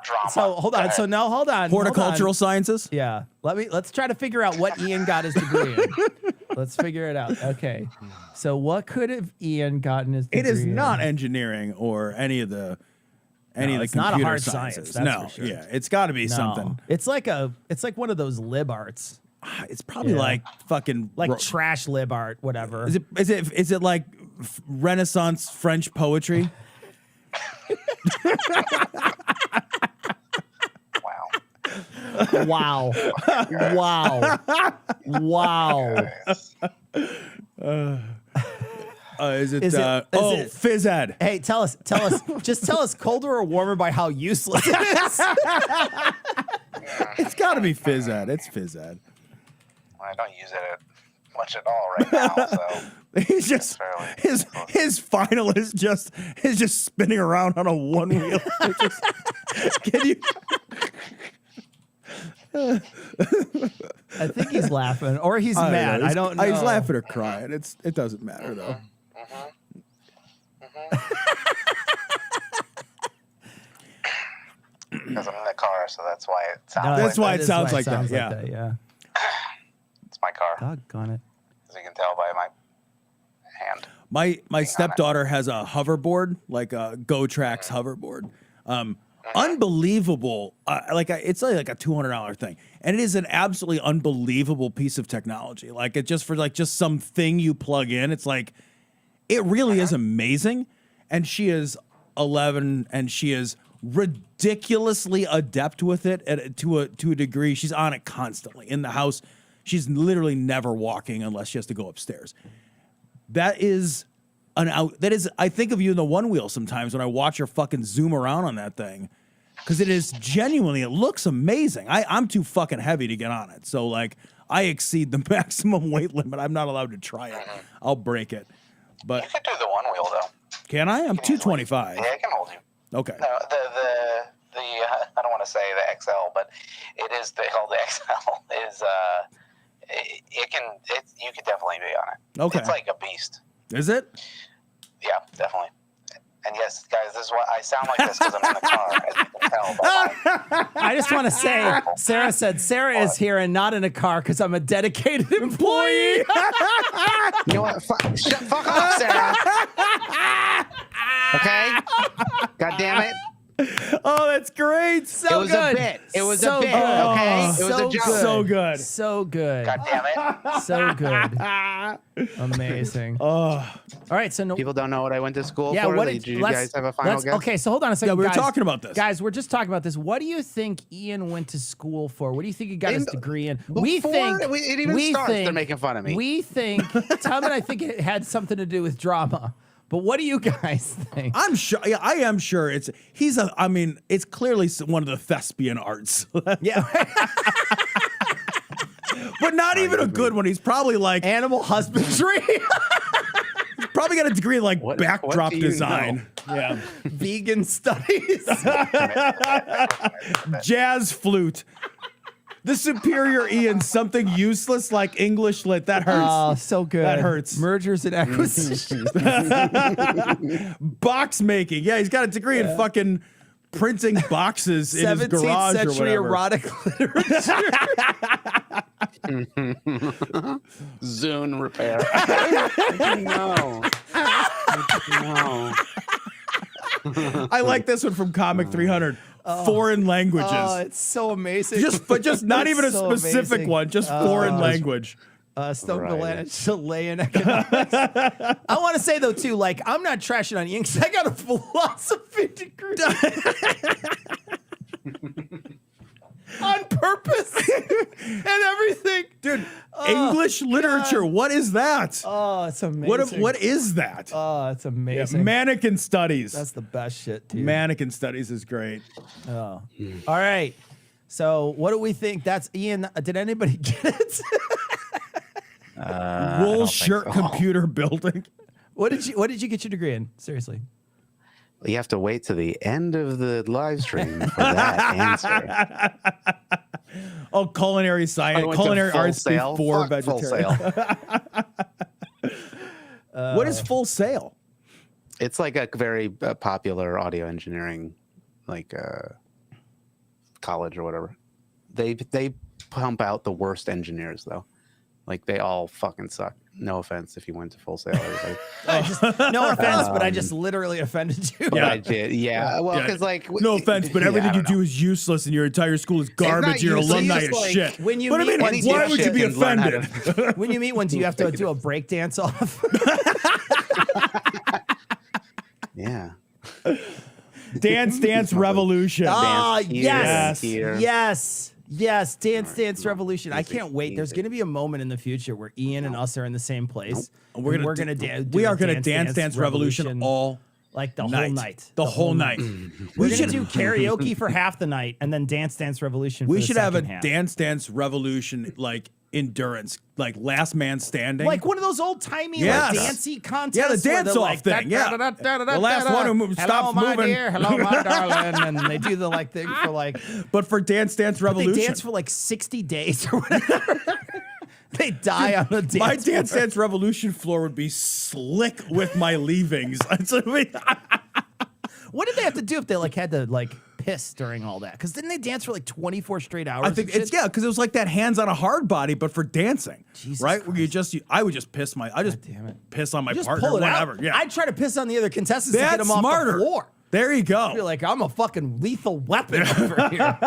drama. So hold on. So no, hold on. Horticultural sciences. Yeah. Let's try to figure out what Ian got his degree in. Let's figure it out. Okay. So what could have Ian gotten his degree It is not in? engineering or any of the it's computer not a hard sciences. science. That's No, for sure. yeah, it's got to be No. something. It's like one of those lib arts, It's probably Yeah. like fucking like trash lib art, whatever. Is it like Renaissance French poetry? Wow. Wow. Wow. Is it? Is it- phys ed. Hey, tell us. Just tell us colder or warmer by how useless it is. It's got to be phys ed. It's phys ed. Well, I don't use it much at all right now, so He's just fairly his final is just spinning around on a one wheel. Can you? I think he's laughing or he's I don't mad. know. I don't know. He's laughing or crying. It doesn't matter though. because I'm in the car, so that's why it sounds. No, That's like why that it is sounds like that, yeah. Yeah. it's my car, Doggone it. as you can tell by my hand. My stepdaughter has a hoverboard, like a GoTrax hoverboard. Unbelievable. It's like a $200 thing. And it is an absolutely unbelievable piece of technology. Like it just for like just something you plug in. It's like, it really is amazing. And she is 11 and she is ridiculously adept with it to a degree. She's on it constantly in the house. She's literally never walking unless she has to go upstairs. That is I think of you in the one wheel sometimes when I watch her fucking zoom around on that thing. Cause it is genuinely, it looks amazing. I'm too fucking heavy to get on it. So like I exceed the maximum weight limit. I'm not allowed to try it. I'll break it. But You could do the one wheel though. can I? I'm 225. Yeah, I can hold you. Okay. No, the I don't want to say the XL, but it is called the XL. Is you could definitely be on it. Okay. It's like a beast. Is it? Yeah, definitely. And yes, guys, this is why I sound like this because I'm in the car, as you can tell. But I just want to say, Sarah said Sarah is here and not in a car because I'm a dedicated employee. you know what? Fuck off, Sarah. Okay? God damn it. Oh, that's great. So It was good. a bit. It was So a bit, good. okay? It was So a joke. good. So good. So good. God damn it. So good. Amazing. All right. So no. People don't know what I went to school Yeah. for. What Did did you guys have a final guess? Okay. So hold on a second. Yeah, we were guys. talking about this. Guys, we're just talking about this. What do you think Ian went to school for? What do you think he got his degree in? We Before think it even starts, they're making fun of me. We think Tom and I think it had something to do with drama. But what do you guys think? I'm sure. Yeah, I am sure. It's clearly one of the thespian arts. Yeah. But not even a good one. He's probably like Animal husbandry. probably got a degree in like What backdrop do you design. Yeah. Vegan studies. Jazz flute. The superior Ian, something useless like English lit. That hurts. Oh, so good. That hurts. Mergers and acquisitions. Box making. Yeah, he's got a degree in fucking printing boxes in his 17th garage or century whatever. erotic literature. Zune repair. No. No. I like this one from Comic 300. Foreign languages. Oh, it's so amazing. just not even a So specific amazing. one, just foreign language. Stone Right. Galanich Chilean economics. I want to say though too, like I'm not trashing on Ian 'cause I got a philosophy degree on purpose and everything, Dude, English literature. What is that? Oh, it's amazing. What is that? Oh, it's Yeah, amazing. mannequin studies. That's the best shit, dude. Mannequin studies is great. Oh. All right. So what do we think? That's Ian. Did anybody get it? Wool shirt computer building. What did you get your degree in? Seriously. You have to wait to the end of the live stream for that answer. Oh, culinary I science, went to culinary Full arts Sail. before Fuck Full vegetarian. Sail. What is Full Sail? It's like a very popular audio engineering, college or whatever. They pump out the worst engineers though. Like they all fucking suck. No offense if you went to Full Sail, everybody. No offense, but I just literally offended you. But I did. Yeah. Well, Yeah. because like No offense, but yeah, everything I you don't know. do is useless, and your entire school is garbage. not Your useless, alumni it's is just like shit. when you but I meet mean, one why teacher would you be and learn how to- offended? When you meet one, do you have to do a break dance off? Yeah. Dance Revolution. Ah, Dance here, yes, here. yes. Dance no, Revolution. I music, can't wait. There's music. going to be a moment in the future where Ian and us are in the same place. And and we're gonna do we a are gonna Dance Revolution all like the night. whole night. The whole night. We're We gonna should do karaoke for half the night and then Dance Revolution. we for the should have a second half. Dance Revolution like endurance, like last man standing. Like one of those old timey Yes. like dancey contests. Yeah, the where they're dance-off like, thing, yeah. The last one who Hello, stops my moving. dear. Hello, my darling. And they do the like thing for like but for Dance Revolution. they dance for like 60 days or whatever. They die on the dance. my floor. Dance Revolution floor would be slick with my leavings. What did they have to do if they like had to like piss during all that? Because didn't they dance for like 24 straight hours? I think and it's shit? because it was like that hands on a hard body, but for dancing, Jesus right? Where I would just piss damn it. piss on my Just partner, pull it whatever. out. Yeah, I'd try to piss on the other contestants to get that's them off smarter. the floor. There you go. You're like, I'm a fucking lethal weapon over here.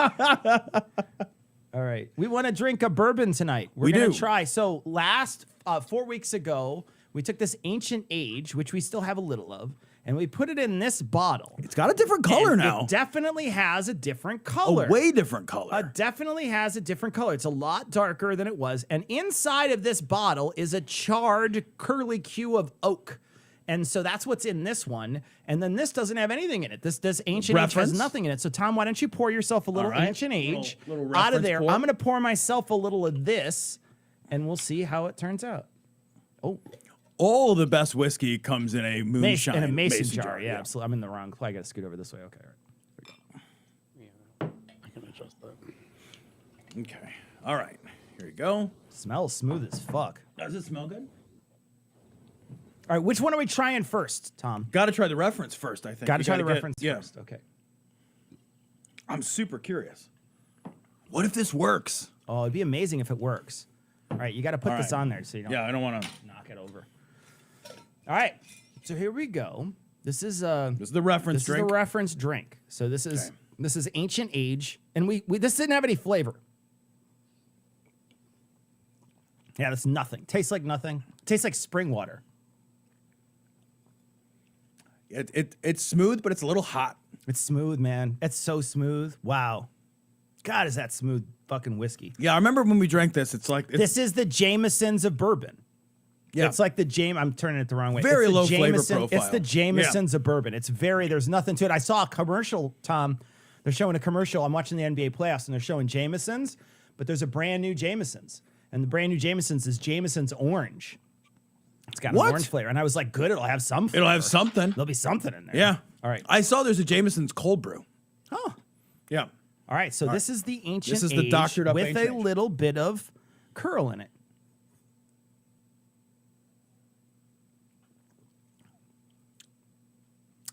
All right. We want to drink a bourbon tonight. We're We going do. to try. So last 4 weeks ago, we took this Ancient Age, which we still have a little of, and we put it in this bottle. It's got a different color And now. It definitely has a different A color. way different color. Definitely has a different color. It's a lot darker than it was. And inside of this bottle is a charred curly Q of oak. And so that's what's in this one. And then this doesn't have anything in it. This Ancient Age Reference? has nothing in it. So Tom, why don't you pour yourself a little All right. Ancient Age Little out of reference there? pour. I'm going to pour myself a little of this, and we'll see how it turns out. Oh, All the best whiskey comes in a moonshine in a mason jar. Yeah, absolutely. I'm in the wrong. I got to scoot over this way. Okay, all right. I can adjust that. Okay. All right. Here we go. Smells smooth as fuck. Does it smell good? All right, which one are we trying first, Tom? Got to try the reference first, I think. Got to You try the gotta get- reference yeah. first. Okay. I'm super curious. What if this works? Oh, it'd be amazing if it works. All right, you got to put All this right. on there so you don't Yeah, I don't want to. knock it over. All right, so here we go. This is This is the reference this drink. is the reference drink. So this is Okay. this is Ancient Age, and we this didn't have any flavor. Yeah, that's nothing. Tastes like nothing. Tastes like spring water. It's smooth, but it's a little hot. It's smooth, man. It's so smooth. Wow. God, is that smooth fucking whiskey? Yeah, I remember when we drank this. It's like This is the Jamesons of bourbon. yeah, It's like the I'm turning it the wrong way. Very It's the low flavor Jameson- profile. It's the Jamesons of bourbon. It's there's nothing to it. I saw a commercial, Tom. They're showing a commercial. I'm watching the NBA playoffs and they're showing Jamesons, but there's a brand new Jamesons. And the brand new Jamesons is Jameson's Orange. It's got What? an orange flavor. And I was like, good, it'll have some flavor. it'll have something. There'll be something in there. Yeah. All right. I saw there's a Jameson's cold brew. Oh. Yeah. All right. So this is the Ancient This is the Age doctored up with Ancient a Age. little bit of curl in it.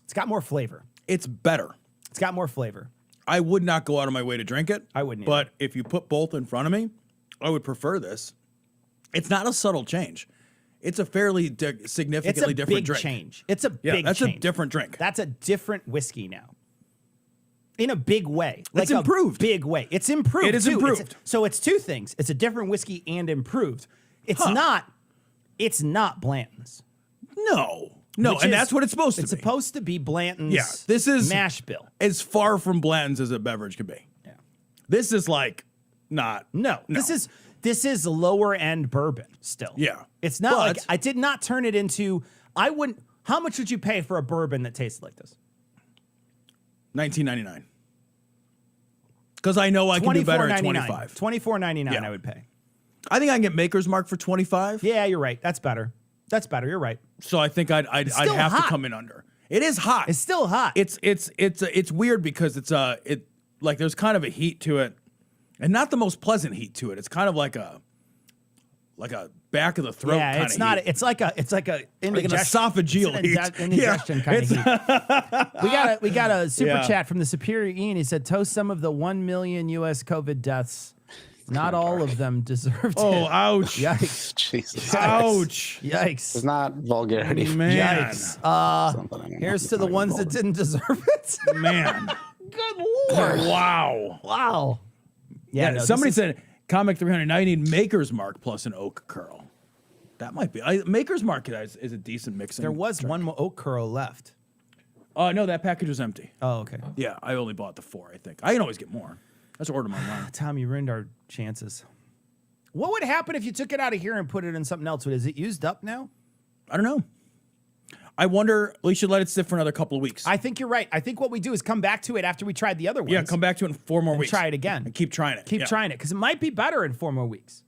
It's got more flavor. It's better. It's got more flavor. I would not go out of my way to drink it. I wouldn't But if you put both in front of me, I would prefer this. It's not a subtle change. It's a fairly It's significantly a different big drink. change. It's a Yeah, big that's change. a different drink. That's a different whiskey now. In a big way. It's a improved. big way. It's improved. It is too. improved. So it's two things. It's a different whiskey and improved. It's not Blanton's. No, Which and is- that's what it's supposed to It's be. supposed to be Blanton's Yeah, this is- mash bill. As far from Blanton's as a beverage could be. Yeah. This is like not. No. This is lower end bourbon still. Yeah. It's not But- like I did not turn it into how much would you pay for a bourbon that tasted like this? $19.99. Because I know I can do better at $24.99. $25. $24.99 Yeah. I would pay. I think I can get Maker's Mark for $25. Yeah, you're right. That's better. That's better. You're right. So I think I'd still have hot. to come in under. It is hot. It's still hot. It's weird because it like there's kind of a heat to it, and not the most pleasant heat to it. It's kind of like like a back of the throat. Yeah, kinda it's not. heat. It's like a like an indigestion. esophageal It's heat. an indigestion kind of heat. We got a super Yeah. chat from the Superior Ian. He said, "Toast some of the 1 million U.S. COVID deaths. Not all of them deserved Oh, it." ouch! Yikes! Jesus. Ouch! It's Yikes! not vulgarity. Man, Yikes! Something I don't know. Here's It's to the not even ones that vulgar. didn't deserve it. man! Good lord! Wow! Wow. Yeah, no, this somebody is- said Comic 300. Now you need Maker's Mark plus an oak curl. That might be Maker's Mark is a decent mixing. there was drink. one more oak curl left. No, that package was empty. Oh, okay. Yeah, I only bought the 4. I think I can always get more. Let's order them online. Tom, you ruined our chances. What would happen if you took it out of here and put it in something else? Is it used up now? I don't know. I wonder. We should let it sit for another couple of weeks. I think you're right. I think what we do is come back to it after we tried the other ones. yeah, come back to it in 4 more weeks. try it again. And keep trying it. Keep Yeah. trying it because it might be better in 4 more weeks.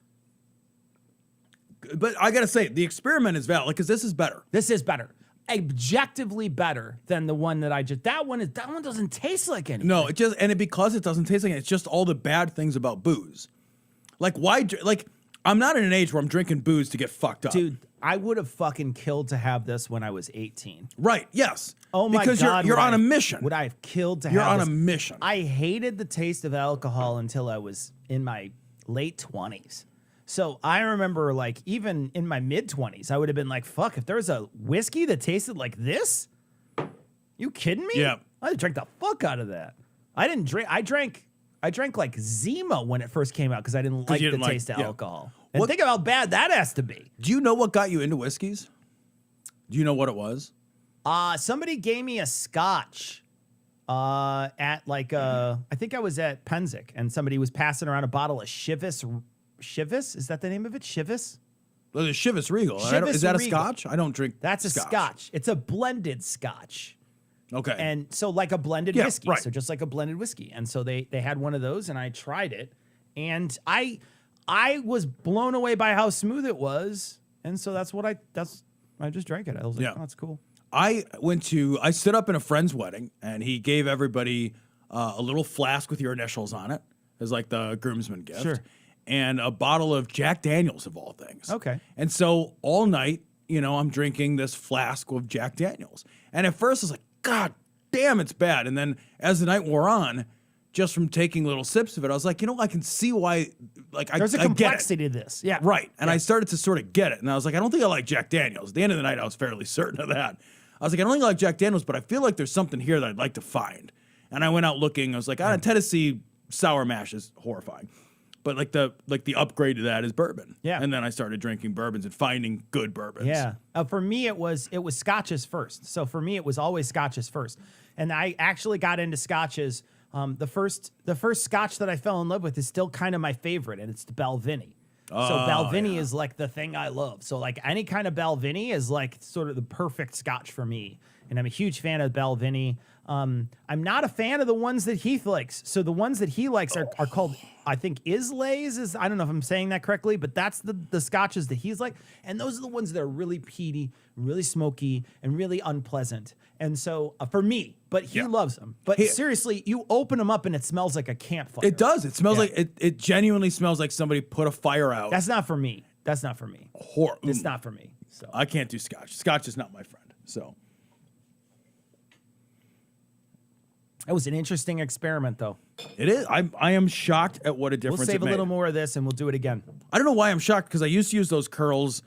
But I gotta say, the experiment is valid because this is better. This is better, objectively better than the one that I just. That one doesn't taste like anything. No, because it doesn't taste like it, it's just all the bad things about booze. Like why? Like I'm not in an age where I'm drinking booze to get fucked up, Dude, I would have fucking killed to have this when I was 18. Right? Yes. Oh my because god, you're would on I a have- mission. Would I have killed to You're have on this? a mission. I hated the taste of alcohol until I was in my late 20s. So I remember, like, even in my mid 20s, I would have been like, fuck, if there's a whiskey that tasted like this, you kidding me? Yeah. I'd drink the fuck out of that. I didn't drink. I drank like Zima when it first came out because I didn't like you the didn't like- taste of yeah. alcohol. And What- think of how bad that has to be. Do you know what got you into whiskeys? Do you know what it was? Somebody gave me a scotch at like I think I was at Penzic and somebody was passing around a bottle of Chivas. Chivas? Is that the name of it? Chivas? Well, the Chivas Regal. Chivas Is that a Regal. scotch? I don't drink. That's a scotch. It's a blended scotch. Okay. And so like a blended Yeah, whiskey. right. So just like a blended whiskey. And so they had one of those and I tried it. And I was blown away by how smooth it was. And so I just drank it. I was like, Yeah. oh, that's cool. I stood up in a friend's wedding and he gave everybody a little flask with your initials on it as like the groomsman gift. Sure. And a bottle of Jack Daniels of all things. Okay. And so all night, I'm drinking this flask of Jack Daniels. And at first I was like, God damn, it's bad. And then as the night wore on, just from taking little sips of it, I was like, I can see why, like, There's a I get it. complexity to this. Yeah. Right. And I started to sort of get it. And I was like, I don't think I like Jack Daniels. At the end of the night, I was fairly certain of that. I was like, I don't think I like Jack Daniels, but I feel like there's something here that I'd like to find. And I went out looking. I was like, Tennessee sour mash is horrifying. But like the upgrade to that is bourbon. Yeah. And then I started drinking bourbons and finding good bourbons. Yeah. For me, it was scotches first. So for me, it was always scotches first. And I actually got into scotches. The first scotch that I fell in love with is still kind of my favorite, and it's the Balvenie. So Balvenie is like the thing I love. So like any kind of Balvenie is like sort of the perfect scotch for me. And I'm a huge fan of Balvenie. I'm not a fan of the ones that Heath likes. So the ones that he likes are called, I think, Islay's. I don't know if I'm saying that correctly, but that's the scotches that he's like. And those are the ones that are really peaty, really smoky, and really unpleasant. And so for me, but he loves them. But seriously, you open them up and it smells like a campfire. It does. It smells like it genuinely smells like somebody put a fire out. That's not for me. That's not for me. It's not for me. So I can't do scotch. Scotch is not my friend. So it was an interesting experiment, though. it is. I am shocked at what a difference We'll save it a little made. more of this and we'll do it again. I don't know why I'm shocked because I used to use those curls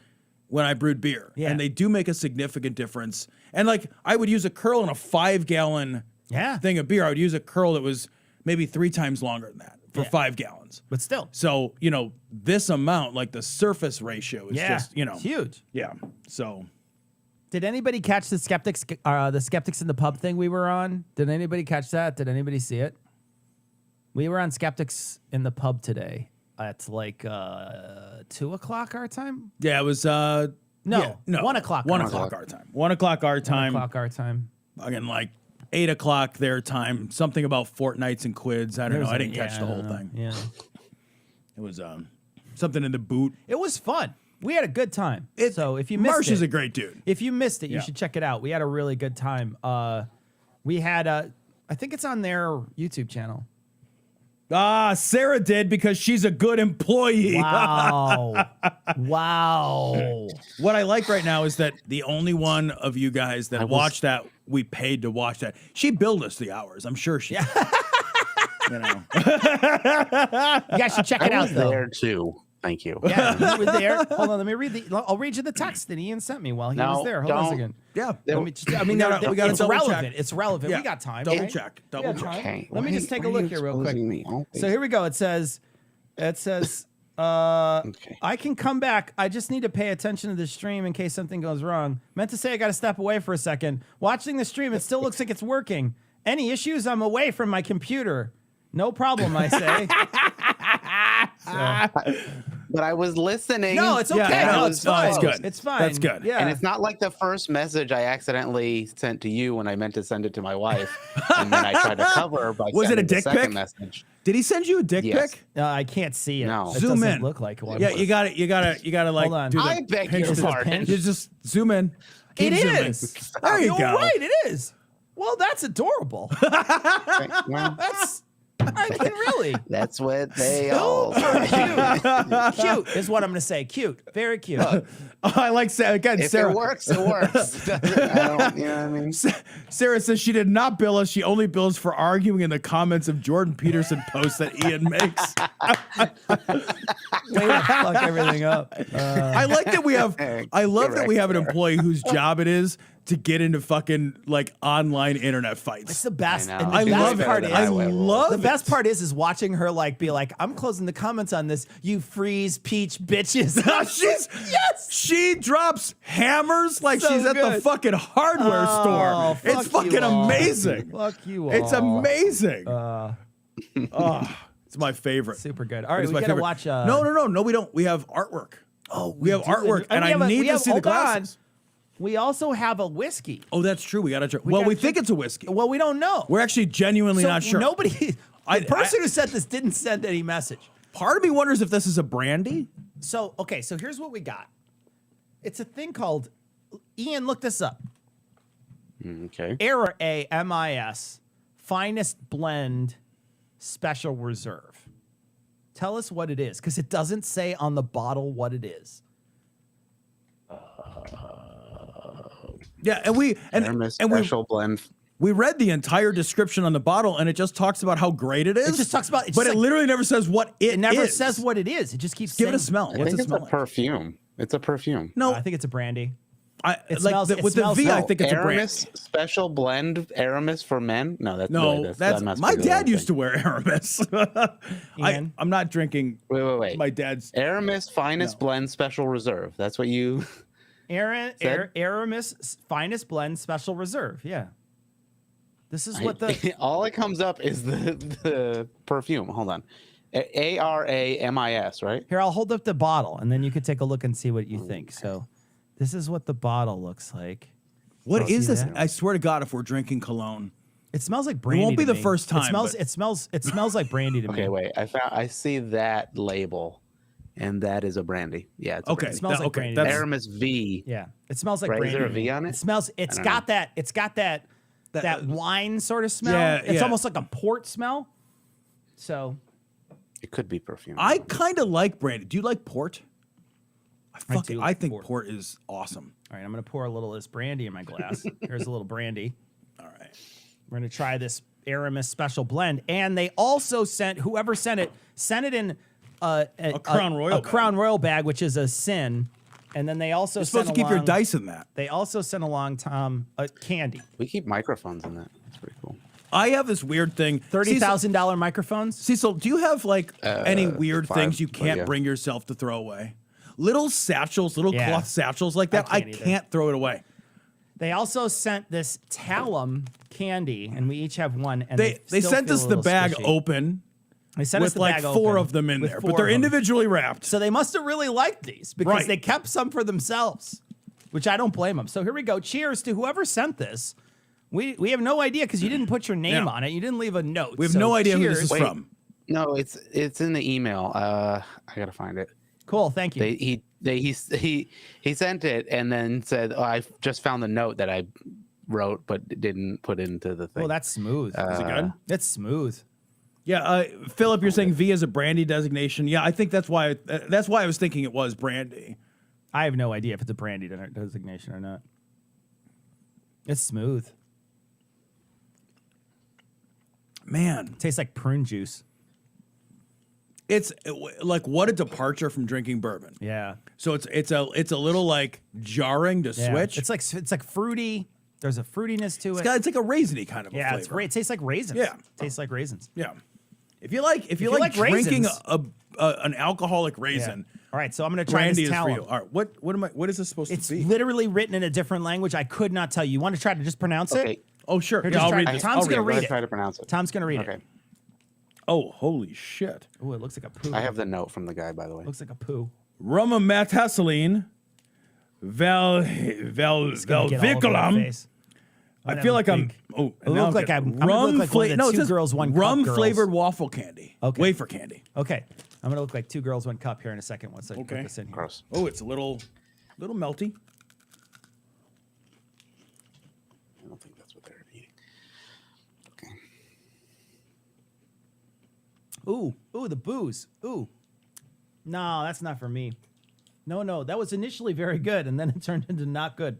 when I brewed beer. Yeah. And they do make a significant difference. And like I would use a curl in a 5-gallon thing of beer. I would use a curl that was maybe 3 times longer than that for 5 gallons. But still. So, this amount, like the surface ratio is just, it's huge. Yeah. So Did anybody catch the skeptics in the pub thing we were on? Did anybody catch that? Did anybody see it? We were on Skeptics in the pub today at like 2 o'clock our time. yeah, it was No, yeah, 1 o'clock. 1 our o'clock time. our time. 1 o'clock our 1 time. o'clock our time. Again, like 8 o'clock their time. Something about fortnights and quids. I don't know. I didn't catch the whole thing. Yeah, It was something in the boot. it was fun. We had a good time. So if you missed Marsh it, is a great dude. if you missed it, you Yeah. should check it out. We had a really good time. We had I think it's on their YouTube channel. Sarah did because she's a good employee. Wow. Wow. What I like right now is that the only one of you guys that watched that, we paid to watch that. She billed us the hours. I'm sure she. You know. You guys should check it I out, was though. there too. Thank you. Yeah, you were there. Hold on, let me read I'll read you the text that Ian sent me while he was there. Hold on a don't. second. Yeah. Let me just, I mean, We gotta it's double check. relevant. It's relevant. Yeah. We got time. Double right? check. We Double got check. time. Okay. Let me just take a why are look you here real quick. exposing me? Oh, So here we go. It says, Okay. I can come back. I just need to pay attention to the stream in case something goes wrong. Meant to say I got to step away for a second. Watching the stream, it still looks like it's working. Any issues? I'm away from my computer. No problem, I say. But I was listening. No, it's okay. Yeah, no, no, it's it's fine. it's good. It's fine. That's good. Yeah. And it's not like the first message I accidentally sent to you when I meant to send it to my wife, and then I tried to cover by Was it a sending the dick second pic? message. Did he send you a dick Yes. pic? I can't see it. No. It Zoom doesn't in. look like one. Yeah, you got it. You gotta like Hold on. do the I beg pinch your to- pardon. You just zoom in. It Keep zooming. is. There you You're go. right. It is. Well, that's adorable. Okay, well, That's. I mean, really. that's what they all Super cute. Cute is what I'm going to say. Cute. Very cute. I like again, If Sarah. it works, it works. I don't, you know what I mean? Sarah says she did not bill us. She only bills for arguing in the comments of Jordan Peterson posts that Ian makes. Way to fuck everything up. I like that we have. I love that we have an Correct, employee whose job it is to get into fucking like online internet It's fights. the best. I know. And the I best love it. part is, I love the it. best part is watching her like be like, I'm closing the comments on this. You freeze peach bitches. She's yes. She drops hammers like So she's at the good. fucking hardware Oh, store. fuck It's you fucking all. amazing. Fuck you all. It's amazing. It's my favorite. Super good. All right, It's we my gotta favorite. watch. No, we don't. We have artwork. Oh, We have do. artwork, and we have I need to see the hold on. glasses. We also have a whiskey. Oh, that's true. We gotta. Well, gotta we think check- it's a whiskey. Well, we don't know. We're actually genuinely So not sure. Nobody. The I- person who said this didn't send any message. Part of me wonders if this is a brandy. So okay, so here's what we got. It's a thing called. Ian, look this up. Okay. Era AMIS, Finest Blend, Special Reserve. Tell us what it is, because it doesn't say on the bottle what it is. Yeah, and we Hermes and special blend. we read the entire description on the bottle, and it just talks about how great it is. It just talks about- it's but just it like- literally never says what It never is. says what it is. It just keeps Give it a saying- smell. I What's think it it's smell a like? perfume. It's a perfume. No, I think it's a brandy. it smells- it with the smells V, I no. think it's a brand. Aramis special blend. Aramis for men. No, that's No, that's my dad used to wear Aramis. Ian? I'm not drinking Wait. my dad's. Aramis finest blend special reserve. That's what you. Said? Aramis Finest Blend Special Reserve. Yeah. This is what the. all it comes up is the perfume. Hold on, ARAMIS, right? Here, I'll hold up the bottle, and then you could take a look and see what you think. So, this is what the bottle looks like. What See is this? that? I swear to God, if we're drinking cologne, It smells like brandy. won't be to the me. first time, It smells like brandy to me. Okay, wait. I see that label, and that is a brandy. Yeah, it's a okay, brandy. smells like brandy. that's Aramis V. Yeah, it smells like Right, is brandy. there a to me. V on it? It smells. It's don't got that. It's got that wine sort of smell. Yeah, It's yeah. almost like a port smell. So It could be perfume. I kind of like brandy. Do you like port? do I like think port. port is awesome. all right, I'm gonna pour a little of this brandy in my glass. Here's a little brandy. All right. We're gonna try this Aramis special blend, and they also sent whoever sent it in a Crown Royal Crown Royal bag, which is a sin. And then they also You're supposed to keep your dice in that. They also sent along candy. We keep microphones in that. That's pretty cool. I have this weird thing. $30,000 microphones. Cecil, do you have like any weird 5, things you but can't yeah. bring yourself to throw away? Little satchels, little Yeah. cloth satchels like that. I can't either. can't throw it away. They also sent this Talum candy, and we each have one. And They still sent feel us a the little bag squishy. open They sent us with the like bag 4 open of them in with there, 4 but they're of them. individually wrapped. So they must have really liked these because Right. they kept some for themselves, which I don't blame them. So here we go. Cheers to whoever sent this. We have no idea because you didn't put your name Yeah. on it. You didn't leave a note. We have So no idea who this cheers. is Wait. from. No, it's in the email. I gotta find it. Cool. Thank you. He sent it and then said, "Oh, I just found the note that I wrote, but didn't put into the thing." well, that's smooth. Is it good? That's smooth. Yeah, Philip, you're saying V is a brandy designation. Yeah, I think that's why I was thinking it was brandy. I have no idea if it's a brandy designation or not. It's smooth. Man, Tastes like prune juice. it's like what a departure from drinking bourbon. Yeah. So it's a little like jarring to Yeah. switch. It's like fruity. There's a fruitiness to it. It's like a raisiny kind of a Yeah, flavor. it's great. It tastes like raisins. Yeah. Tastes like raisins. Yeah. If you like you like drinking raisins- an alcoholic Yeah. raisin, All right, so I'm gonna try brandy this is for you. tallow. All right, what is this supposed It's to be? literally written in a different language. I could not tell you. You want to try to just pronounce Okay. it? Oh sure, Here, yeah, just I'll try- read I- this. Tom's I'll gonna read read this. it. Try to pronounce it. Tom's gonna read Okay. it. Oh holy shit! Oh, it looks like a poo. I have the note from the guy, by the way. Looks like a poo. Rumametaceline, Gonna get all over my valviculum. face. I Gonna feel have like a I'm. big- Oh, It look like I'm gonna look like one of the it two says girls, one cup rum girls. flavored waffle candy. Okay. Wafer candy. Okay, I'm gonna look like two girls, one cup here in a second once I put Okay. this in here. Gross. Oh, it's a little melty. I don't think that's what they're eating. Okay. Ooh, the booze. Ooh, no, that's not for me. No, that was initially very good, and then it turned into not good.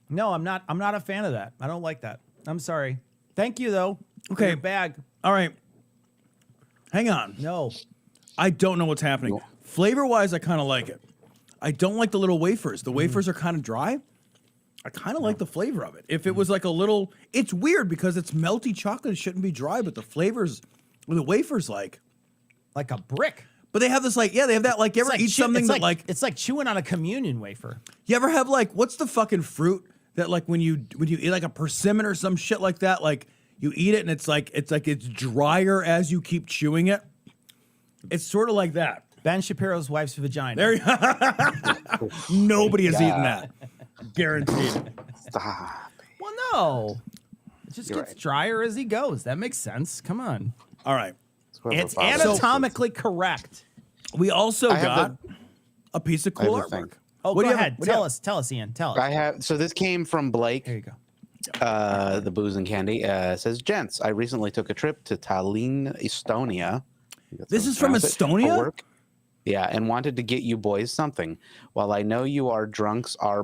No, I'm not a fan of that. I don't like that. I'm sorry. Thank you though. for Okay. your bag. All right. Hang on. No. I don't know what's happening. No. Flavor wise, I kind of like it. I don't like the little wafers. The wafers are kind of dry. I kind of like the flavor of it. If it was like a little, it's weird because it's melty chocolate. It shouldn't be dry, but the flavors, the wafers like. Like a brick. But they have this like, yeah, they have that like. You ever eat something it's that like, it's like chewing on a communion wafer. you ever have like, what's the fucking fruit that like when you eat like a persimmon or some shit like that, like you eat it and it's drier as you keep chewing it. It's sort of like that. Ben Shapiro's wife's vagina. There you Nobody has eaten that. Guaranteed. Stop. Well, no. It just You're gets right. drier as he goes. That makes sense. Come on. All right. It's Father- anatomically correct. We also I have got a piece of cool I have a artwork. thing. Oh, What do go you have? ahead. What do you have? Tell us, Ian. Tell us. I have. So this came from Blake. There you go. The booze and candy says, "Gents, I recently took a trip to Tallinn, Estonia. I think that's This how you is from pronounce it, for Estonia? work. Yeah, and wanted to get you boys something. While I know you are drunks, are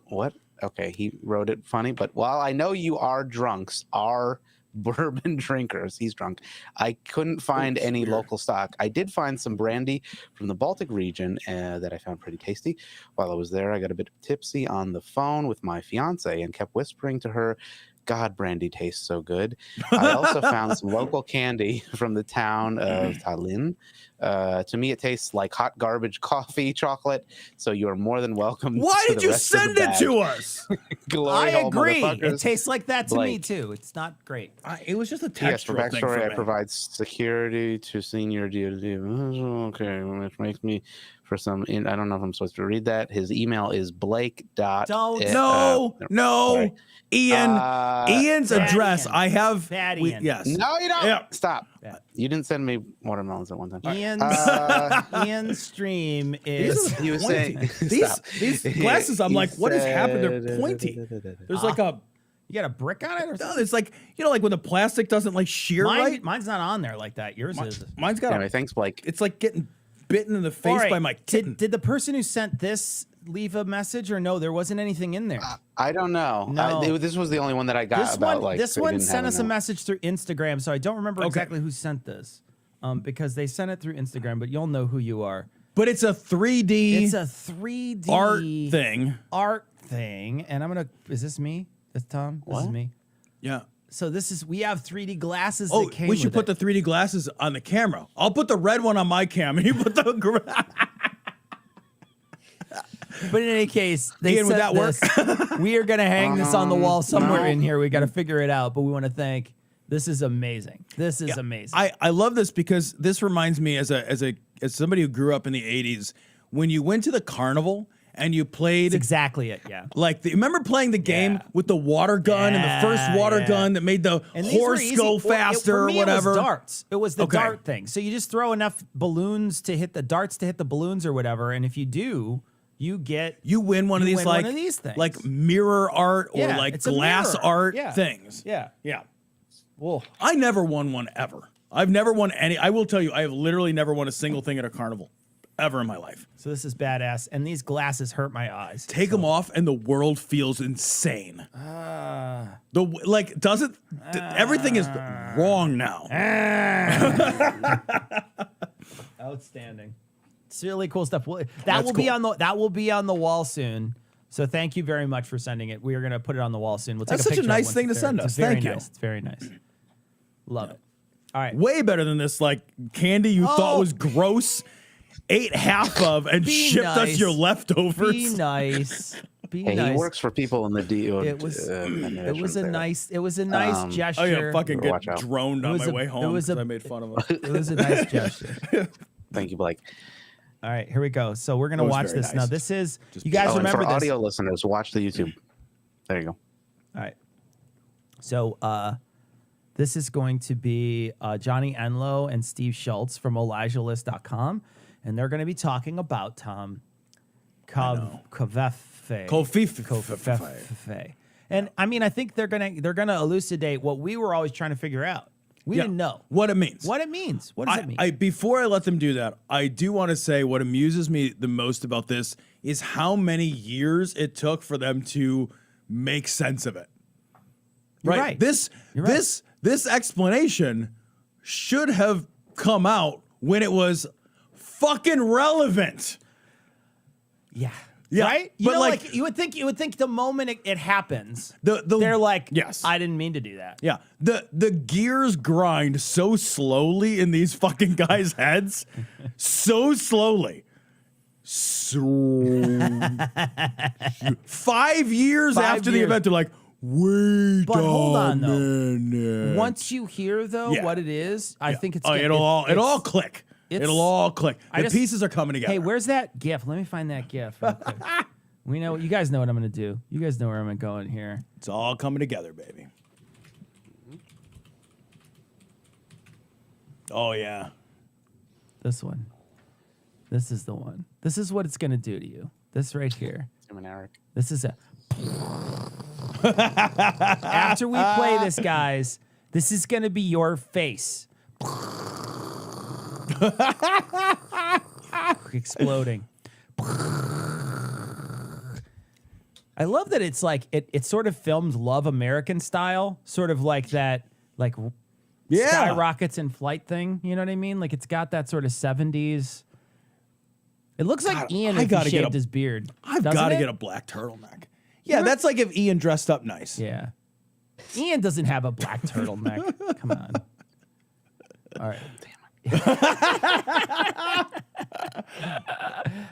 what? Okay, he wrote it funny, but while I know you are drunks, are bourbon drinkers. He's drunk. I couldn't find any local stock. I did find some brandy from the Baltic region that I found pretty tasty. While I was there, I got a bit tipsy on the phone with my fiance and kept whispering to her, God, brandy tastes so good. I also found some local candy from the town of Tallinn. To me, it tastes like hot garbage coffee chocolate. So you are more than welcome. Why to did the you rest of the send it bag. to us? Glory I hole, agree. It motherfuckers. tastes like that to me Blake. too. It's not great. It was just a Yes, for textural thing backstory, I for me. provide security to senior duty. Okay, which makes me for some. I don't know if I'm supposed to read that. His email is Blake. Don't. No, sorry. Ian. Ian's Bad address. Ian. I have. Bad Ian. Yes. No, you don't. Yeah. Stop. Yeah. You didn't send me watermelons at one time. Ian's, Ian's stream is. He was Pointy. saying These glasses, I'm like, what has happened? They're pointy. There's like a. You got a brick on it or No, something? it's like like when the plastic doesn't like shear right. Mine's not on there like that. Yours is. Mine's got. Anyway, thanks, Blake. It's like getting bitten in the face All right, by my kitten. Did the person who sent this leave a message or no? There wasn't anything in there. I don't know. No. This was the only one that I got This about one, like. this they one didn't sent have us a note. message through Instagram, so I don't remember Okay. exactly who sent this, because they sent it through Instagram. But you'll know who you are. But it's a 3D It's a 3D art thing. and I'm gonna. Is this me? That's Tom. This is What? me. Yeah. So we have 3D glasses. Oh, that came we should with put it. the 3D glasses on the camera. I'll put the red one on my cam, and you put the. But in any case, they Ian, would sent that this. We are gonna hang this on the wall somewhere in here. We got to figure it out. But we want to thank. This is amazing. This is amazing. I love this because this reminds me as somebody who grew up in the 80s when you went to the carnival and you played It's exactly it. Yeah. like remember playing the game Yeah. with the water gun and the first water Yeah. gun that made the And these were horse easy. go Well, faster for or me, whatever. It was darts. It was the Okay. dart thing. So you just throw enough balloons to hit the darts to hit the balloons or whatever. And if you do, you get You win one of You these win one like of these things. mirror art or Yeah, like it's a glass mirror. art Yeah. things. Yeah. Yeah. Whoa. I never won one ever. I've never won any. I will tell you, I have literally never won a single thing at a carnival ever in my life. So this is badass, and these glasses hurt my eyes. Take them off, and the world feels insane. Everything is wrong now. Outstanding. It's really cool stuff. That will be on the wall soon. So thank you very much for sending it. We are going to put it on the wall soon. We'll take That's a such a picture nice once thing it's to send there. us. It's very Thank you. nice. It's very nice. Love it. All right. Way better than this like candy you thought was gross, ate half of, and Be shipped us nice. your leftovers. Be nice. Be Hey, nice. he works for people in the DO. It was a nice gesture. Oh yeah, fucking get Watch out. droned It on was my a- way it home was because a- I made fun of him. It was a nice gesture. Thank you, Blake. All right, here we go. So we're gonna That was watch very this nice. now. This is you guys And remember for this? audio listeners, watch the YouTube. There you go. All right. So this is going to be Johnny Enlow and Steve Schultz from ElijahList.com, and they're going to be talking about Tom Covfefe. Covfefe. And I mean, I think they're gonna elucidate what we were always trying to figure out. We didn't know what it means. what it means. What does it mean? Before I let them do that, I do want to say what amuses me the most about this is how many years it took for them to make sense of it. You're right. This You're right. this explanation should have come out when it was fucking relevant. Yeah. Yeah, Right? You but know, like- you would think the moment it happens, The they're like, yes. I didn't mean to do that. Yeah, the gears grind so slowly in these fucking guys' heads, so slowly. 5 years 5 after the years. event, they're like, wait But hold a on, though. minute. Once you hear though Yeah. what it is, I think it's it'll all click. it's- It'll all click. I The just- pieces are coming together. Hey, where's that GIF? Let me find that GIF. real quick. You guys know what I'm gonna do. You guys know where I'm going here. It's all coming together, baby. Oh yeah. This one. This is the one. This is what it's gonna do to you. This right here. Tim and Eric. This is a. After we play this, guys, this is gonna be your face. Exploding. I love that it's like it sort of filmed Love American style, sort of like that, like Yeah. skyrockets in flight thing. You know what I mean? Like it's got that sort of 70s. It looks like God, Ian I if he gotta get shaved a- his beard. I've Doesn't got to it? get a black turtleneck. Yeah, that's like if Ian dressed up nice. Yeah. Ian doesn't have a black turtleneck. Come on. All right.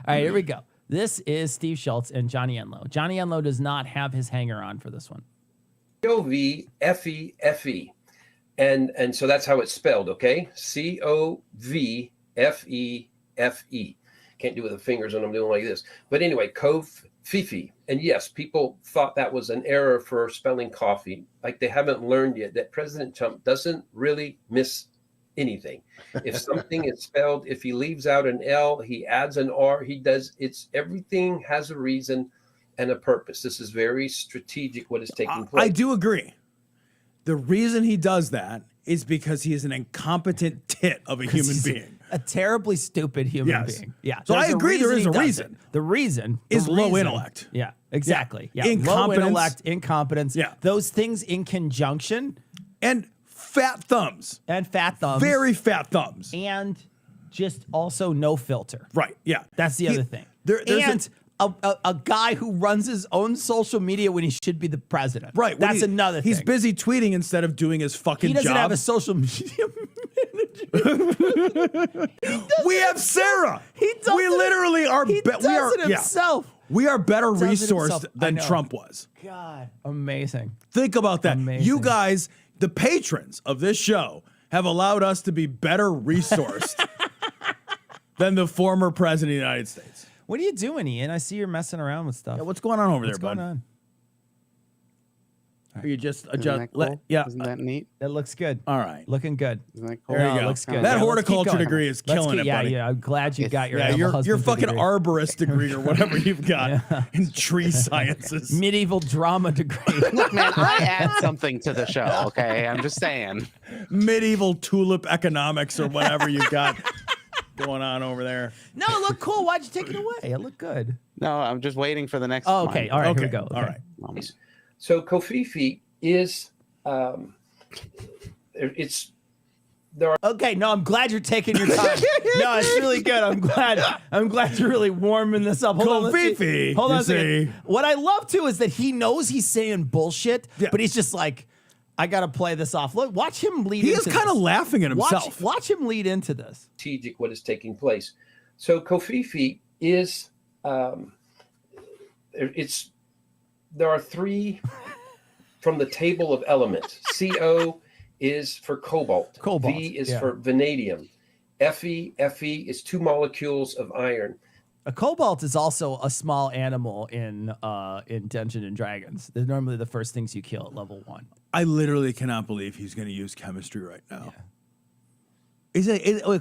All right, here we go. This is Steve Schultz and Johnny Enlow. Johnny Enlow does not have his hanger on for this one. Covfefe. And so that's how it's spelled, okay? Covfefe. Can't do it with the fingers when I'm doing like this. But anyway, Covfefe. And yes, people thought that was an error for spelling coffee. Like they haven't learned yet that President Trump doesn't really miss anything. If something is spelled, if he leaves out an L, he adds an R, he does, it's everything has a reason and a purpose. This is very strategic what is taking place. I do agree. The reason he does that is because he is an incompetent tit of a human being. A terribly stupid human Yes. being. Yeah. So there's I agree there is he a does reason. it. The reason Is low reason- intellect. Yeah, exactly. Yeah. Yeah. Low Incompetence. intellect, incompetence. Yeah. Those things in conjunction And fat thumbs. and fat thumbs. Very fat thumbs. And just also no filter. Right. Yeah. That's the He- other thing. there's and a guy who runs his own social media when he should be the president. Right. That's another thing. He's busy tweeting instead of doing his fucking He doesn't job. have a social media We have Sarah. He does We it- literally are. He does we are it himself. We are better Does it resourced himself. I than know. Trump was. God, amazing. Think about that. Amazing. You guys, the patrons of this show, have allowed us to be better resourced than the former president of the United States. What are you doing, Ian? I see you're messing around with stuff. Yeah, what's going on over What's there, going bud? on? You just Isn't adjust. that cool? Yeah. Isn't that neat? That looks good. All right. Looking good. Isn't that cool? There you No, go. it looks good. That Yeah, let's keep horticulture going. degree is Let's killing keep- it, buddy. Yeah, I'm glad you got your Yeah, animal your husbandry fucking degree. arborist degree or whatever you've got in tree sciences. medieval drama degree. Man, I add something to the show. Okay, I'm just saying. Medieval tulip economics or whatever you've got going on over there. No, it looked cool. Why'd you take it away? It looked good. No, I'm just waiting for the next. Oh, okay. line. All right. Okay. Here we go. All Okay. right. Moment. So Kofifi is it's Okay, no, I'm glad you're taking your time. No, it's really good. I'm glad you're really warming this up. Hold on, let's see. Kofifi, Hold on you a second. see. What I love too is that he knows he's saying bullshit, Yeah. but he's just like, I gotta play this off. Look, watch him lead He into is kind of this. laughing at himself. Watch him lead into this. strategic what is taking place. So Kofifi is it's there are three from the table of elements. CO is for cobalt. Cobalt, V is yeah. for vanadium. Fe is 2 molecules of iron. A cobalt is also a small animal in Dungeons and Dragons. They're normally the first things you kill at level 1. I literally cannot believe he's going to use chemistry right now. Is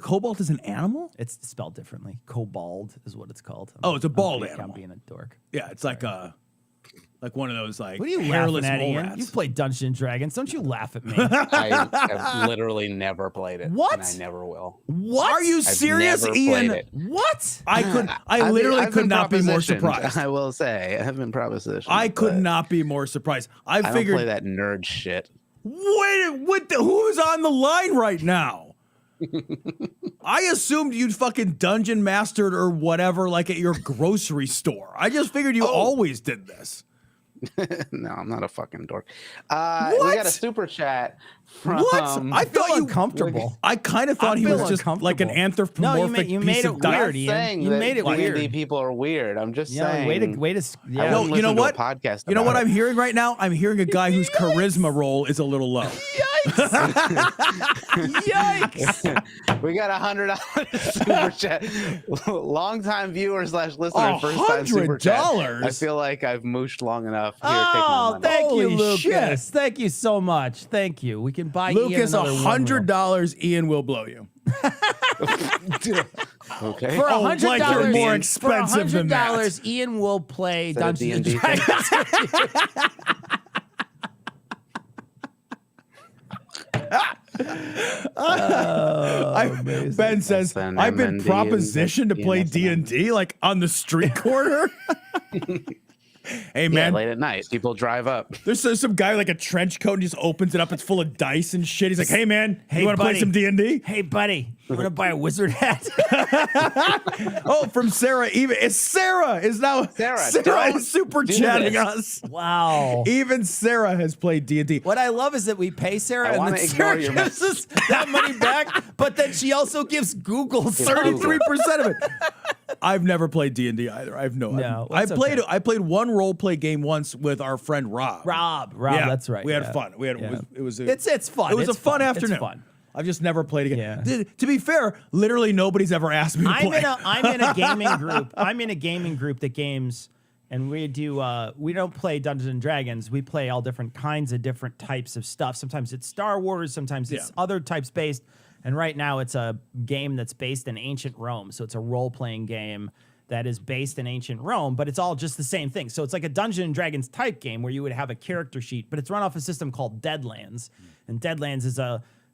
cobalt is an animal? It's spelled differently. Cobalt is what it's called. Oh, it's a bald I'm animal. being a dork. Yeah, it's like one of those like What are you hairless laughing at, mole Ian? rats. You've played Dungeons and Dragons. Don't you laugh at me. I have literally never played it. What? And I never will. What? Are you I've serious, never Ian? played it. What? I literally I've could been not be more propositioned, surprised. I will say, I have been propositioned. I could but not be more surprised. I I don't figured. play that nerd shit. Wait, who's on the line right now? I assumed you'd fucking dungeon mastered or whatever, like at your grocery store. I just figured you always did this. No, I'm not a fucking dork. We What? got a super chat from. What? I feel thought you uncomfortable. I kind of thought he feel was just like an uncomfortable. anthropomorphic No, you piece made of it dirt. weird, Ian. saying You that made it D&D weird. people are weird. I'm just Yeah, saying. way to. I Yeah. No, wouldn't you know listen to a what? podcast You know what about I'm it. hearing right now? I'm hearing a guy whose charisma roll is a little low. Yikes! We got $100 super chat. Long-time viewer / listener, first-time super chat. $100? I feel like I've mooshed long enough. Here, Oh, take my money. thank you, Holy Lucas. shit. Thank you so much. Thank you. We can buy Ian Lucas, another one wheel. $100, Ian will blow you. Okay. For Oh, $100, like you're more for expensive than that. $100, Ian will play Is that a Dungeons and D&D thing? Dragons. Ben says, That's an I've been MND propositioned to and play DNSN. D&D like on the street corner. Hey, Yeah, man, late at night, people drive up. there's some guy like a trench coat and just opens it up. It's full of dice and shit. He's like, hey, man, Hey, you want to play buddy. some D&D? Hey, buddy, you want to buy a wizard hat? Oh, from Sarah. Even it's Sarah is now Sarah, Sarah don't is super do chatting this. us. Wow. Even Sarah has played D&D. What I love is that we pay Sarah I and wanna then ignore Sarah your gives us that money back, but then she also gives Google some. 33% of it. I've never played D&D either. I have no idea. No, I that's played okay. I played one role play game once with our friend Rob. Rob, Yeah, that's right. We had yeah. fun. We had Yeah. it was It's fun. It was It's a fun It's afternoon. fun. I've just never played again. Yeah. To be fair, literally nobody's ever asked me to play. I'm in a gaming group. I'm in a gaming group that games, and we do. We don't play Dungeons and Dragons. We play all different kinds of different types of stuff. Sometimes it's Star Wars. Sometimes it's Yeah. other types based. And right now, it's a game that's based in ancient Rome. So it's a role playing game that is based in ancient Rome, but it's all just the same thing. So it's like a Dungeons and Dragons type game where you would have a character sheet, but it's run off a system called Deadlands. And Deadlands is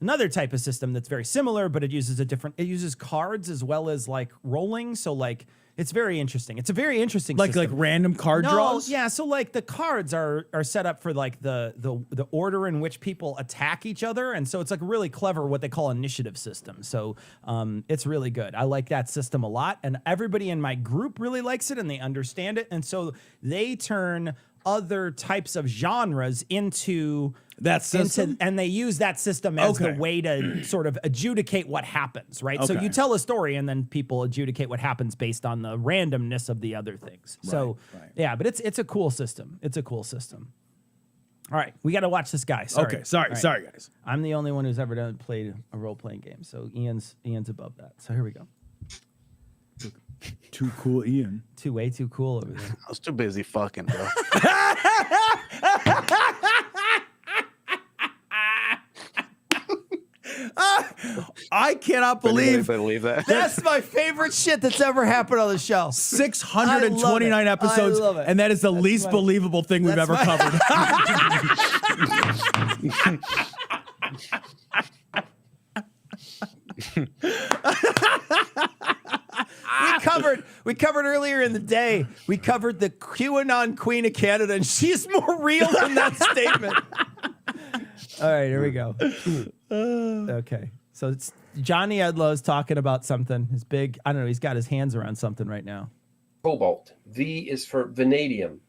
another type of system that's very similar, but it uses cards as well as like rolling. So like it's very interesting. It's a very interesting like system. random card draws. Yeah, so like the cards are set up for like the order in which people attack each other, and so it's like really clever what they call initiative system. So it's really good. I like that system a lot, and everybody in my group really likes it, and they understand it, and so they turn other types of genres into That system? and they use that system as Okay. the way to sort of adjudicate what happens, right? So Okay. you tell a story and then people adjudicate what happens based on the randomness of the other things. So right. yeah, but it's a cool system. It's a cool system. All right, we got to watch this guy. Sorry. Okay, sorry, All right. sorry guys. I'm the only one who's ever played a role playing game, so Ian's above that. So here we go. Too cool, Ian. Way too cool over there. I was too busy fucking, bro. I cannot Anybody believe that. That's my favorite shit that's ever happened on the show. 629 I episodes, love it. and that is the least my- believable thing we've that's ever covered. We covered earlier in the day. We covered the QAnon Queen of Canada, and she's more real than that statement. All right, here we go. Okay, so it's Johnny Edlow's talking about something. His big, I don't know. He's got his hands around something right now. Cobalt. V is for vanadium.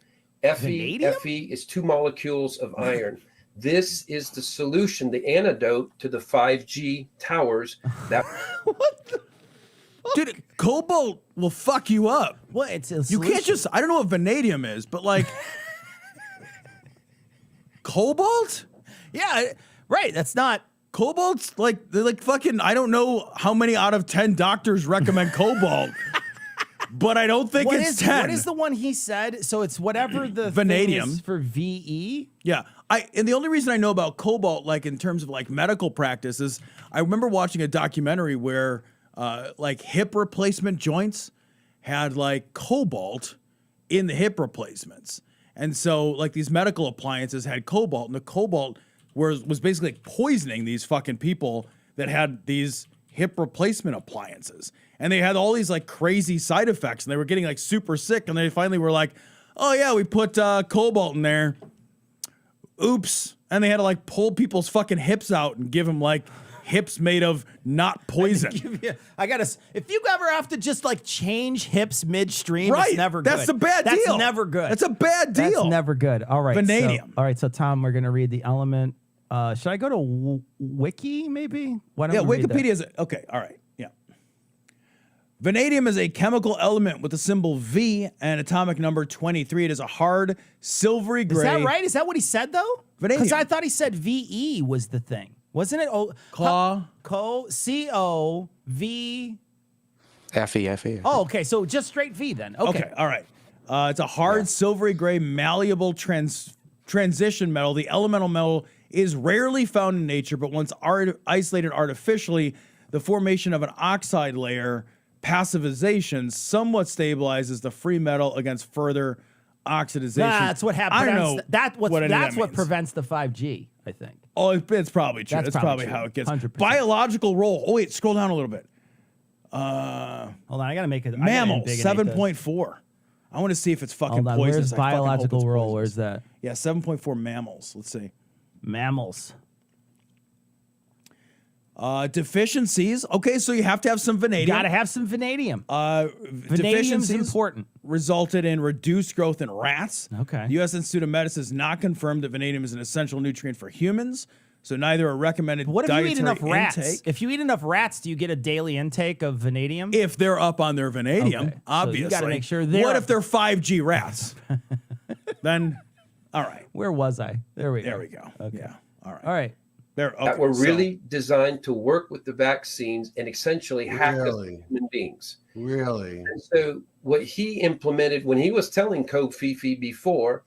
Fe, Vanadium? Fe is 2 molecules of iron. This is the solution, the antidote to the 5G towers. That Dude, cobalt will fuck you up. What? It's a You solution. can't just, I don't know what vanadium is, but like, cobalt? Yeah, right. That's not. Cobalt's like, they're like fucking, I don't know how many out of 10 doctors recommend cobalt, but I don't think What it's is 10. what is the one he said? So it's whatever the Vanadium. thing is for VE. Yeah. And the only reason I know about cobalt, like in terms of like medical practice, is I remember watching a documentary where like hip replacement joints had like cobalt in the hip replacements. And so like these medical appliances had cobalt, and the cobalt was basically like poisoning these fucking people that had these hip replacement appliances. And they had all these like crazy side effects, and they were getting like super sick, and they finally were like, oh yeah, we put cobalt in there. Oops. And they had to like pull people's fucking hips out and give them like hips made of not poison. Yeah, I gotta. If you ever have to just like change hips midstream, Right. it's never good. That's a bad deal. That's never good. That's a bad deal. That's never good. All right. Vanadium. All right. So Tom, we're gonna read the element. Should I go to Wiki maybe? Why don't Yeah, we read that? Wikipedia is okay. All right. Yeah. Vanadium is a chemical element with the symbol V and atomic number 23. It is a hard silvery gray. Is that right? Is that what he said though? Vanadium. Because I thought he said VE was the thing, wasn't it? Oh, COV. Fe. Oh, okay. So just straight V then. Okay. All right. It's a hard silvery gray malleable transition metal. The elemental metal is rarely found in nature, but once isolated artificially, the formation of an oxide layer passivization somewhat stabilizes the free metal against further oxidization. That's what happens. I don't know. That's what means. prevents the 5G, I think. Oh, it's probably true. That's That's probably probably how true. it gets. 100%. Biological role. Oh wait, scroll down a little bit. Hold on, I gotta make it. Mammal 7.4. I want to see if it's fucking Hold on, poisonous. where's I fucking hope biological it's role? poisonous. Where's that? Yeah, 7.4 mammals. Let's see. Mammals. Deficiencies. Okay, so you have to have some vanadium. Gotta have some vanadium. Vanadium's Deficiencies important. resulted in reduced growth in rats. Okay. The U.S. Institute of Medicine has not confirmed that vanadium is an essential nutrient for humans, so neither are recommended What if you dietary eat enough rats? intake. If you eat enough rats, do you get a daily intake of vanadium? If they're up on their vanadium, Okay, so you obviously. gotta make sure they're What up. if they're 5G rats? Then, all right. Where was I? There we go. There we go. Okay. Yeah. All right. All right. There, okay, that were so- really designed to work with the vaccines and essentially hack us Really? human beings. Really? And so what he implemented when he was telling Code Fifi before,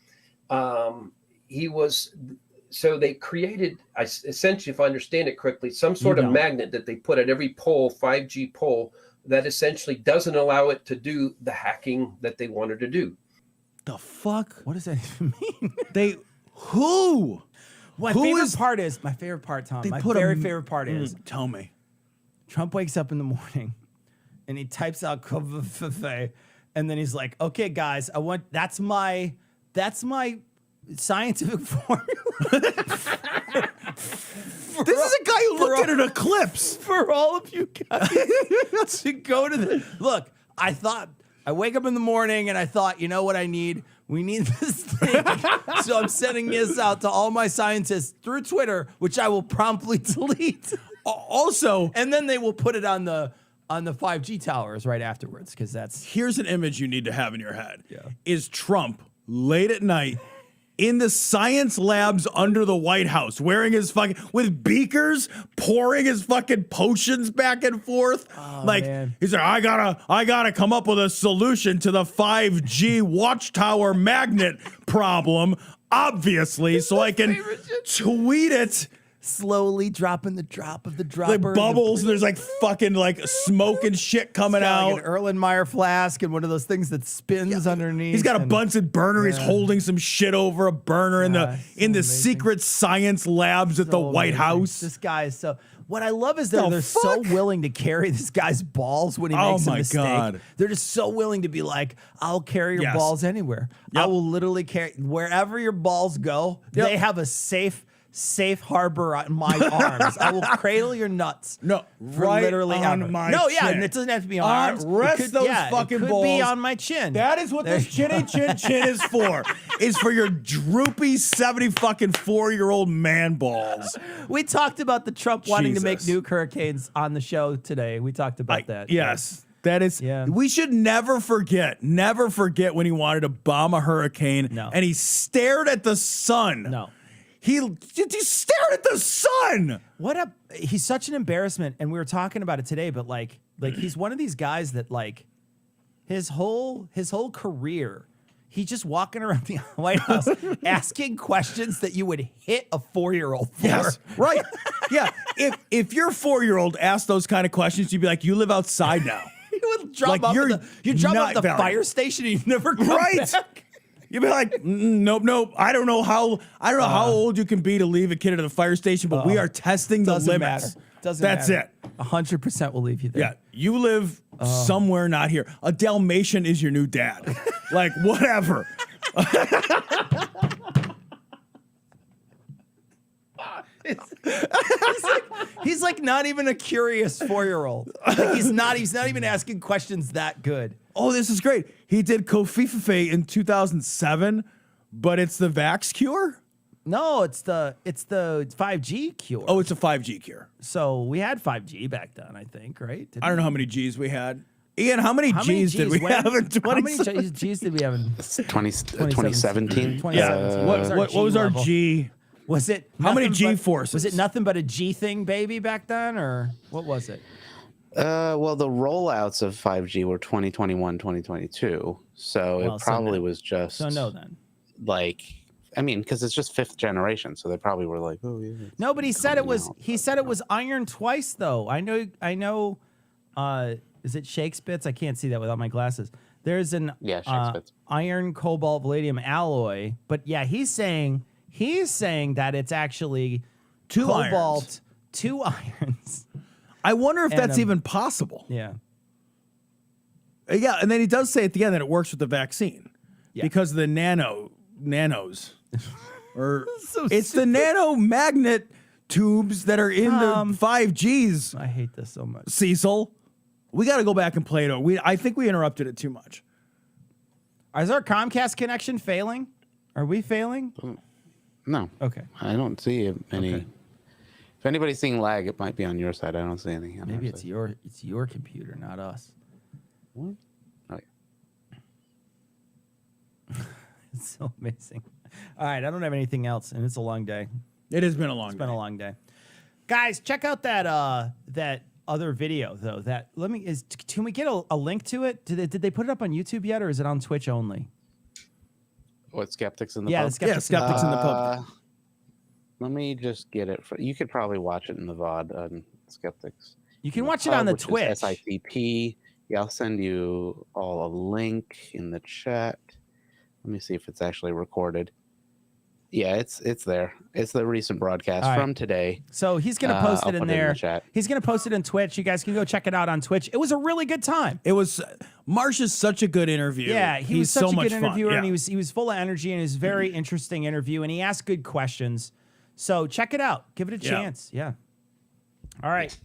so they created, essentially, if I understand it correctly, some sort of don't. magnet that they put at every pole, 5G pole, that essentially doesn't allow it to do the hacking that they wanted to do. The fuck? What does that even mean? Who? My Who favorite is- part is my favorite part, Tom. They My put a very m- favorite part is Tell me. Trump wakes up in the morning and he types out "Kofefe," and then he's like, "Okay, guys, that's my scientific formula This is a guy who looked at an eclipse. for all of you guys to go to the look." I wake up in the morning and I thought, you know what I need? We need this thing. So I'm sending this out to all my scientists through Twitter, which I will promptly delete. Also, And then they will put it on the 5G towers right afterwards, because that's here's an image you need to have in your head. Yeah. Is Trump late at night in the science labs under the White House wearing his fucking, with beakers, pouring his fucking potions back and forth. man. He's like, I gotta come up with a solution to the 5G watchtower magnet problem, obviously, so I can tweet it slowly dropping the drop of the dropper. Like bubbles, and there's like fucking like smoke and shit coming Like out. an Erlenmeyer flask and one of those things that spins underneath. He's got a and- Bunsen burner. He's Yeah. holding some shit over a burner in Yeah, the it's so in the amazing. secret science labs at the So White amazing. House. This guy is so. What I love is that The they're so fuck? willing to carry this guy's balls when he Oh makes a my mistake. God. They're just so willing to be like, "I'll carry your Yes. balls anywhere. I Yep. will literally carry wherever your balls go. Yep. They have a safe harbor on my arms. I will cradle your nuts. No, for right literally on ever. my No, yeah, chin. and it doesn't have to be on On- arms. rest it could, those yeah, fucking it could balls. be on my chin. That is what There- this chinny chin chin is for. Is for your droopy 70 fucking 4-year-old man balls. We talked about the Trump wanting to make Jesus. nuke hurricanes on the show today. We talked about that. Yes. That is, Yeah. we should never forget when he wanted to bomb a hurricane No. and he stared at the sun. No. He stared at the sun. He's such an embarrassment, and we were talking about it today, but like he's one of these guys that like his whole career, he's just walking around the White House asking questions that you would hit a 4-year-old for. Yes, right. Yeah. If your 4-year-old asked those kind of questions, you'd be like, you live outside now. You would drop Like, off you're you drop off not the valuable. fire station and you never come Right. back. You'd be like, nope. I don't know how old you can be to leave a kid at the fire station, but we are testing the Doesn't limits. matter. Doesn't That's matter. it. 100% will leave you there. Yeah, you live somewhere not here. A Dalmatian is your new dad. Like, whatever. He's like not even a curious 4-year-old. Like he's not even asking questions that good. Oh, this is great. He did Kofife in 2007, but it's the Vax cure? No, it's the 5G cure. Oh, it's a 5G cure. So we had 5G back then, I think, right? I don't know how many G's we had. Ian, how many G's did we have in How many 2017? G's did we have in 2017. 2017? Yeah. What was our level? G? Was it How many nothing but- G-forces? Was it nothing but a G thing, baby, back then, or what was it? Well, the rollouts of 5G were 2021, 2022. So Well, it so probably no. was just So no, then. like, I mean, because it's just 5th generation. So they probably were like, oh, yeah. it's No, but he said it coming was. out, He but said it no. was iron twice, though. I know. Is it Shakespeare's? I can't see that without my glasses. There's an Yeah, Shakespeare's. iron, cobalt, palladium alloy. But yeah, he's saying that it's actually Two cobalt, irons. 2 irons. I wonder if And, that's even possible. Yeah. Yeah, and then he does say at the end that it works with the vaccine Yeah. because of the nanos. Or So it's the nano magnet tubes that are in the 5Gs. I hate this so much. Cecil, we got to go back and play it. I think we interrupted it too much. Is our Comcast connection failing? Are we failing? No. Okay. I don't see any. Okay. If anybody's seeing lag, it might be on your side. I don't see anything on Maybe our it's side. your computer, not us. What? Oh, yeah. It's so amazing. All right, I don't have anything else, and it's a long day. It has been a long It's day. been a long day. Guys, check out that other video though. Can we get a link to it? Did they put it up on YouTube yet, or is it on Twitch only? What, Skeptics in the Yeah, Pub? the Skeptics. Skeptics in the Pub. Let me just get it. You could probably watch it in the VOD on Skeptics. You can in watch it on the Pub, which Twitch. is SICP. Yeah, I'll send you all a link in the chat. Let me see if it's actually recorded. Yeah, it's there. It's the recent broadcast All right. from today. So he's gonna post I'll it in put it in there. the chat. He's gonna post it in Twitch. You guys can go check it out on Twitch. It was a really good time. It was Marsh is such a good interview. Yeah, he He's was such so a much good fun. interviewer, and Yeah. he was full of energy, and it was a very interesting interview, and he asked good questions. So check it out. Give it a Yeah. chance. Yeah. All right.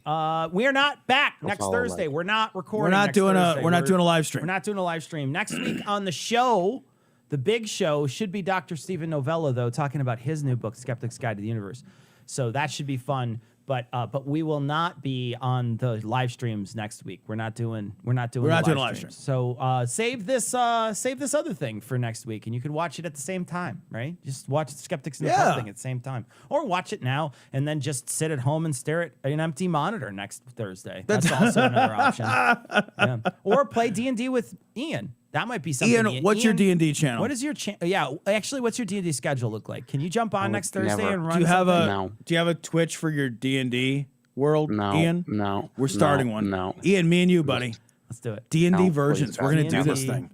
We are not back next follow, Thursday. like- We're not recording. We're not next doing Thursday. a we're not doing a live stream. We're not doing a live stream. Next week on the show, the big show should be Dr. Stephen Novella, though, talking about his new book, Skeptic's Guide to the Universe. So that should be fun. But we will not be on the live streams next week. We're not doing the live streams. So save this other thing for next week, and you can watch it at the same time, right? Just watch the Skeptics in the Pub Yeah. thing at the same time, or watch it now and then just sit at home and stare at an empty monitor next Thursday. That's also another option. Yeah. Or play D&D with Ian. That might be something. Ian, what's your D&D channel? What is your yeah? Actually, what's your D&D schedule look like? Can you jump on next Thursday never. and run? do you have something? No. Do you have a Twitch for your D&D world, No, Ian? no. We're starting one. No. Ian, me and you, buddy. Let's do it. D&D No, Virgins. please, We're gonna God. do this D&D. thing.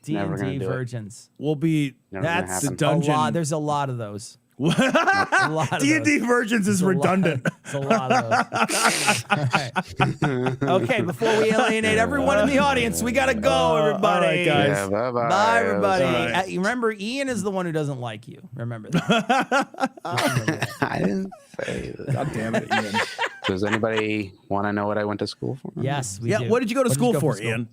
Never gonna D&D do it. Virgins. We'll be Never gonna That's the happen. dungeon. a lot. There's a lot of those. D&D A lot of those. Virgins is It's a lot- redundant. It's a lot of those. All right. Okay, before we alienate everyone in the audience, we gotta go, everybody. all right, guys. Yeah, bye-bye. Bye, everybody. All right. Remember, Ian is the one who doesn't like you. Remember that. I didn't say that. God damn it, Ian. Does anybody want to know what I went to school for? Yes, we Yeah, do. what did you go to What school for, Ian?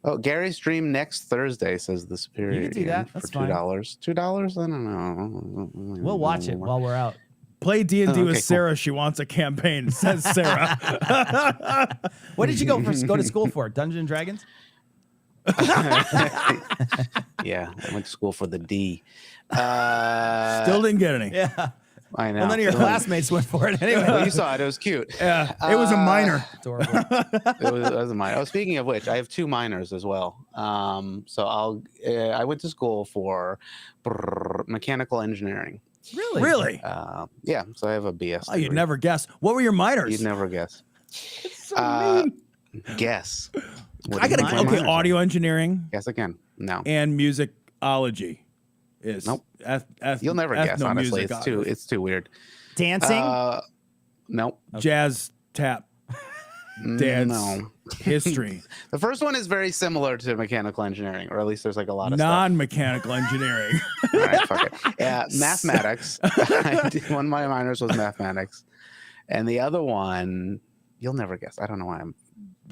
Oh, Gary's stream next Thursday, says the superior. You can do Ian, that. for That's fine. $2. $2? I don't know. We'll watch it while we're out. Play D&D Oh, okay, with cool. Sarah. She wants a campaign, says Sarah. What did you go to school for? Dungeons and Dragons? Yeah, I went to school for the D. Still didn't get any. Yeah. I know. Well, none of your Still- classmates went for it anyway. Well, you saw it. It was cute. Yeah, it was a minor. Adorable. It was a minor. Oh, speaking of which, I have 2 minors as well. So I went to school for mechanical engineering. Really? Really? Yeah, so I have a BS. Oh, you'd degree. never guess. What were your minors? You'd never guess. so mean. Guess. What I do you gotta think my okay. minors are? Audio engineering Guess again. No. and musicology is Nope. You'll never guess. Honestly, it's too weird. Dancing? Nope. Jazz tap dance No. history The first one is very similar to mechanical engineering, or at least there's like a lot of non-mechanical engineering. stuff. All right, fuck it. Yeah, mathematics. One of my minors was mathematics, and the other one, you'll never guess. I don't know why I'm.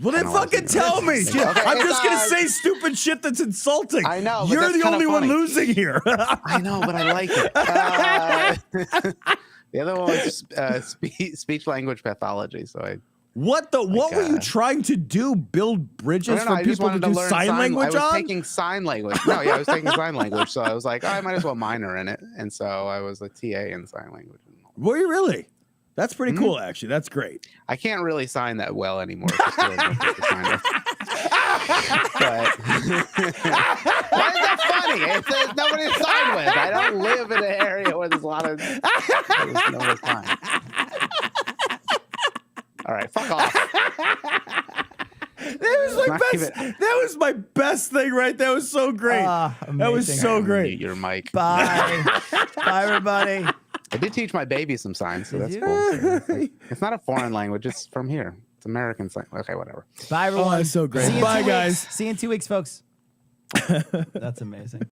Well, then I don't wanna fucking say tell me. Okay, I'm it's just gonna all right. say stupid shit that's insulting. I know, but You're that's the kinda only one funny. losing here. I know, but I like it. The other one was speech language pathology. So What were you trying to do? Build bridges for I just people to wanted do learn sign language I was on? taking sign language. No, yeah, I was taking sign language. So I was like, oh, I might as well minor in it. And so I was a ta in sign language. Were you really? That's pretty cool, actually. That's great. I can't really sign that well anymore. It's still a difficult to sign with. But why is that funny? There's nobody to sign with. I don't live in an area where there's a lot of there's no one to sign. All right, fuck off. That was my best thing right there. That was so great. That was Amazing. so Mute great. your mic. Bye. Bye, everybody. I did teach my baby some signs, so Did that's you? cool. It's not a foreign language. It's from here. It's American sign. Okay, whatever. Bye, everyone. Oh, that's so great. See you in Bye, 2 guys. weeks. See you in 2 weeks, folks. That's amazing.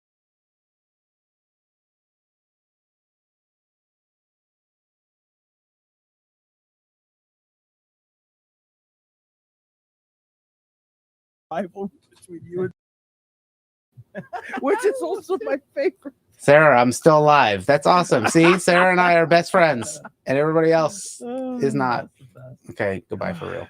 Bible between you and which is also my favorite. Sarah, I'm still alive. That's awesome. See, Sarah and I are best friends, and everybody else is not. Okay, goodbye for real.